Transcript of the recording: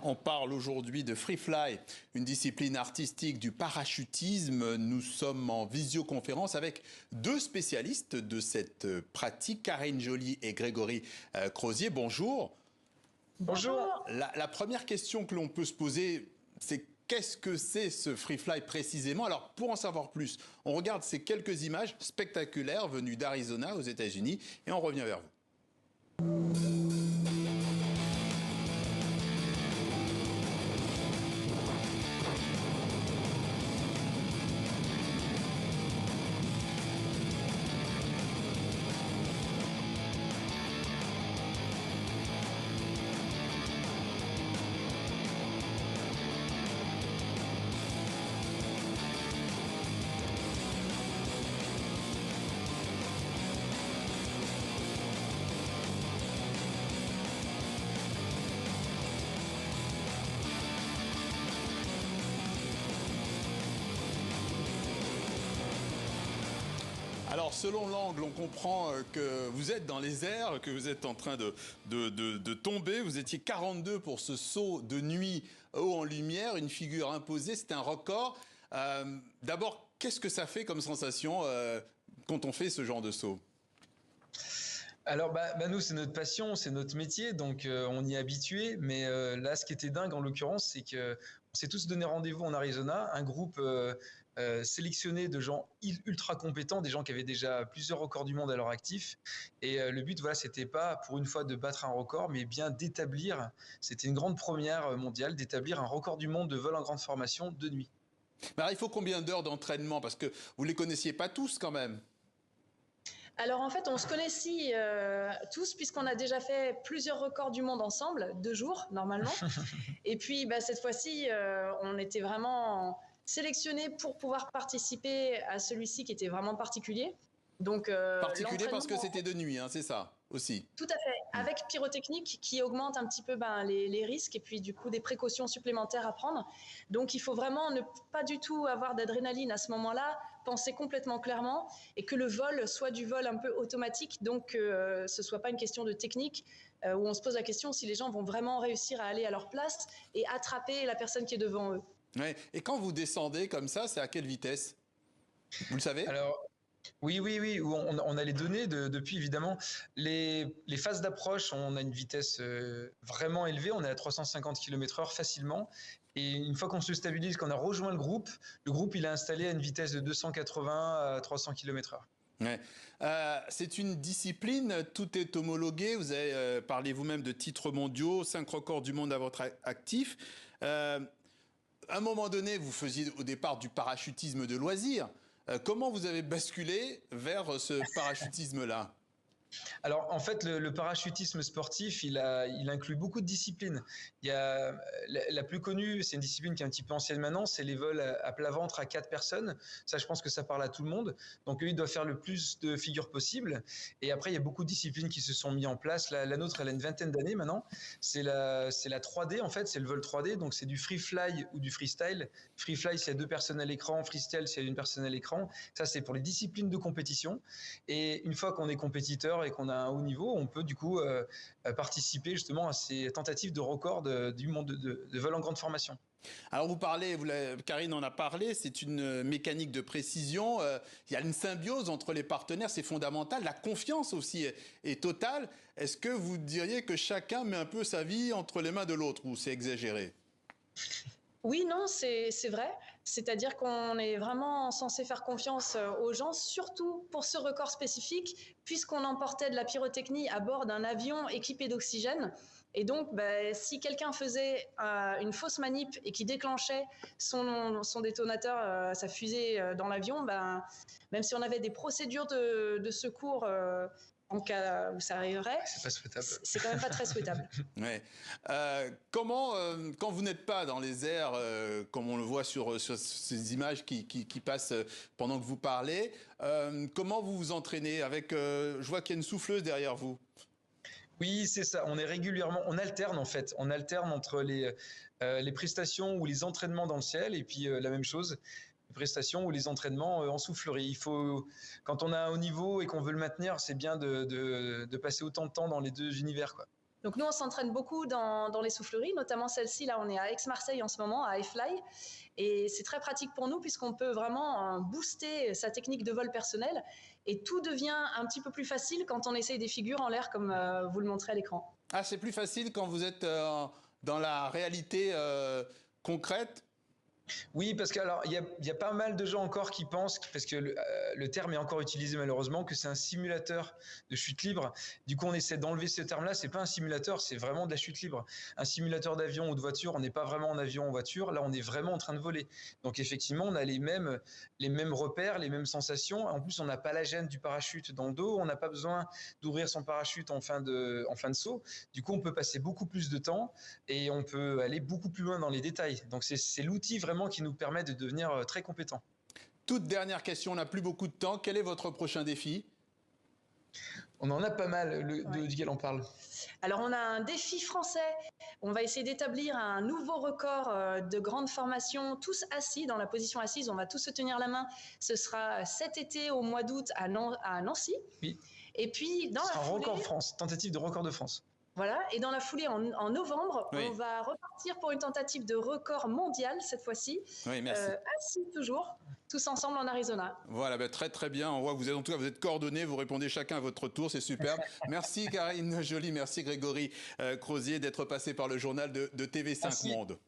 On parle aujourd'hui de Free Fly, une discipline artistique du parachutisme. Nous sommes en visioconférence avec deux spécialistes de cette pratique, Karine Joly et Grégory Crozier. Bonjour. Bonjour. La première question que l'on peut se poser, c'est qu'est-ce que c'est ce Free Fly précisément? Alors, pour en savoir plus, on regarde ces quelques images spectaculaires venues d'Arizona aux États-Unis et on revient vers vous. Alors, selon l'angle, on comprend que vous êtes dans les airs, que vous êtes en train de tomber. Vous étiez 42 pour ce saut de nuit haut en lumière, une figure imposée, c'est un record. D'abord, qu'est-ce que ça fait comme sensation quand on fait ce genre de saut ? Alors nous c'est notre passion, c'est notre métier, donc on y est habitué. Mais là, ce qui était dingue en l'occurrence, c'est que on s'est tous donné rendez-vous en Arizona, un groupe sélectionné de gens ultra compétents, des gens qui avaient déjà plusieurs records du monde à leur actif. Et le but, voilà, c'était pas pour une fois de battre un record, mais bien d'établir. C'était une grande première mondiale, d'établir un record du monde de vol en grande formation de nuit. Alors, il faut combien d'heures d'entraînement? Parce que vous les connaissiez pas tous quand même. Alors en fait, on se connaissait tous puisqu'on a déjà fait plusieurs records du monde ensemble, 2 jours normalement. Et puis cette fois-ci, on était vraiment sélectionnés pour pouvoir participer à celui-ci qui était vraiment particulier. Donc particulier parce que c'était de nuit, hein, c'est ça aussi. Tout à fait, avec pyrotechnique qui augmente un petit peu les risques et puis du coup des précautions supplémentaires à prendre. Donc il faut vraiment ne pas du tout avoir d'adrénaline à ce moment-là, penser complètement clairement et que le vol soit du vol un peu automatique, donc ce soit pas une question de technique où on se pose la question si les gens vont vraiment réussir à aller à leur place et attraper la personne qui est devant eux. Ouais. Et quand vous descendez comme ça, c'est à quelle vitesse? Vous le savez? Alors, oui, on a les données depuis évidemment. Les phases d'approche, on a une vitesse vraiment élevée, on est à 350 km/h facilement. Et une fois qu'on se stabilise, qu'on a rejoint le groupe il a installé à une vitesse de 280 à 300 km/h. Ouais. C'est une discipline, tout est homologué. Vous avez parlé vous-même de titres mondiaux, 5 records du monde à votre actif. À un moment donné, vous faisiez au départ du parachutisme de loisir. Comment vous avez basculé vers ce parachutisme-là ? Alors en fait, le parachutisme sportif, il inclut beaucoup de disciplines. Il y a la plus connue, c'est une discipline qui est un petit peu ancienne maintenant, c'est les vols à plat ventre à 4 personnes. Ça, je pense que ça parle à tout le monde. Donc eux, ils doivent faire le plus de figures possible. Et après, il y a beaucoup de disciplines qui se sont mis en place. La nôtre, elle a une vingtaine d'années maintenant. C'est la 3D en fait, c'est le vol 3D. Donc c'est du free fly ou du freestyle. Free fly, s'il y a 2 personnes à l'écran. Freestyle, s'il y a 1 personne à l'écran. Ça, c'est pour les disciplines de compétition. Et une fois qu'on est compétiteur et qu'on a un haut niveau, on peut du coup participer justement à ces tentatives de record du monde de vol en grande formation. Alors vous parlez, Karine en a parlé, c'est une mécanique de précision, il y a une symbiose entre les partenaires, c'est fondamental, la confiance aussi est totale. Est-ce que vous diriez que chacun met un peu sa vie entre les mains de l'autre ou c'est exagéré ? Oui, non, c'est vrai. C'est-à-dire qu'on est vraiment censé faire confiance aux gens, surtout pour ce record spécifique, puisqu'on emportait de la pyrotechnie à bord d'un avion équipé d'oxygène. Et donc, si quelqu'un faisait une fausse manip et qui déclenchait son détonateur, sa fusée dans l'avion, même si on avait des procédures de secours en cas où ça arriverait, c'est pas souhaitable. C'est quand même pas très souhaitable. Ouais. Comment, quand vous n'êtes pas dans les airs, comme on le voit sur ces images qui passent pendant que vous parlez, comment vous vous entraînez avec, je vois qu'il y a une souffleuse derrière vous. Oui, c'est ça. On est régulièrement, on alterne en fait. On alterne entre les prestations ou les entraînements dans le ciel et puis la même chose, les prestations ou les entraînements en soufflerie. Il faut, quand on a un haut niveau et qu'on veut le maintenir, c'est bien de passer autant de temps dans les 2 univers, quoi. Donc nous, on s'entraîne beaucoup dans les souffleries, notamment celle-ci, là, on est à Aix-Marseille en ce moment, à iFly. Et c'est très pratique pour nous puisqu'on peut vraiment booster sa technique de vol personnel. Et tout devient un petit peu plus facile quand on essaye des figures en l'air comme vous le montrez à l'écran. Ah, c'est plus facile quand vous êtes dans la réalité concrète? Oui, parce que alors il y a pas mal de gens encore qui pensent, parce que le terme est encore utilisé malheureusement, que c'est un simulateur de chute libre. Du coup, on essaie d'enlever ce terme-là. C'est pas un simulateur, c'est vraiment de la chute libre. Un simulateur d'avion ou de voiture, on n'est pas vraiment en avion ou en voiture. Là, on est vraiment en train de voler. Donc effectivement, on a les mêmes repères, les mêmes sensations. En plus, on n'a pas la gêne du parachute dans le dos. On n'a pas besoin d'ouvrir son parachute en fin de saut. Du coup, on peut passer beaucoup plus de temps et on peut aller beaucoup plus loin dans les détails. Donc c'est l'outil vraiment qui nous permet de devenir très compétents. Toute dernière question, on n'a plus beaucoup de temps. Quel est votre prochain défi? On en a pas mal, duquel on parle. Alors, on a un défi français. On va essayer d'établir un nouveau record de grande formation, tous assis, dans la position assise. On va tous se tenir la main. Ce sera cet été, au mois d'août, à Nancy. Oui. Et puis, dans la foulée... record France, tentative de record de France. Voilà, et dans la foulée, en novembre, oui, on va repartir pour une tentative de record mondial, cette fois-ci. Oui, merci. Assis toujours, tous ensemble en Arizona. Voilà, ben très très bien. On voit que vous êtes, en tout cas, vous êtes coordonnés, vous répondez chacun à votre tour, c'est superbe. Merci Karine Joly, merci Grégory Crozier d'être passé par le journal de TV5 Monde.